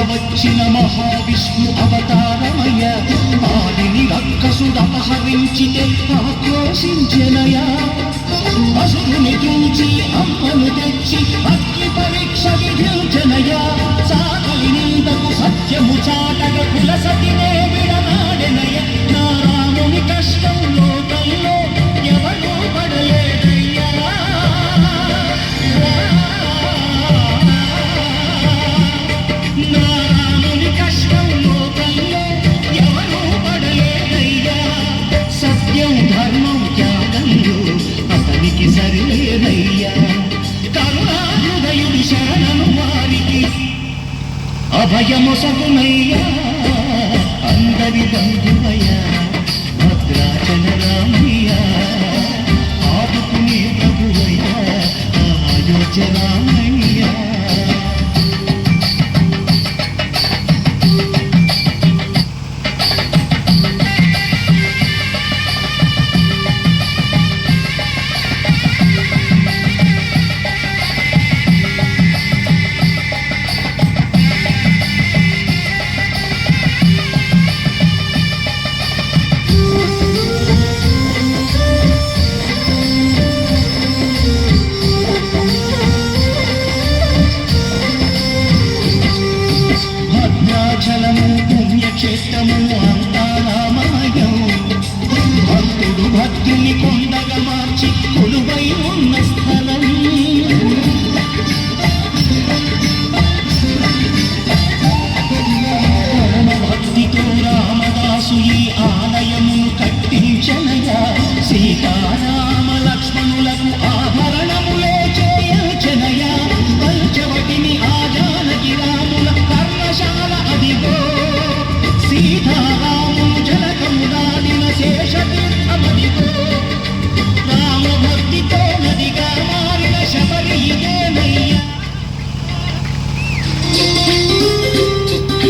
వచ్చిన మహావిష్ణు అవతారమయ ఆదిని రక్కసుడపహరించితే ఆక్రోశించెనయ అసురుని తుంచి అమ్మను తెచ్చి అగ్ని పరీక్ష విధించెనయ సాగలి నిందకు సత్యము చాటగ కులసతినే విడనాడెనయ నా రాముని కష్టం లోకంలో ఎవడూ పడలేదయ్యా నా రాముని కష్టం లోకంలో ఎవడూ పడలేదయ్యా సత్యం ధర్మం త్యాగంలో అతనికి సరిలేదయ్యా కరుణాహృదయుడి శరణను వారికి అభయమొసగునయ్యా అందరి బంధువయ్యా భద్రాచల రామయ్యా ఆదుకునే ప్రభువయ్యా అయోధ్య రామయ్యా భద్రాచలము పుణ్యక్షేత్రము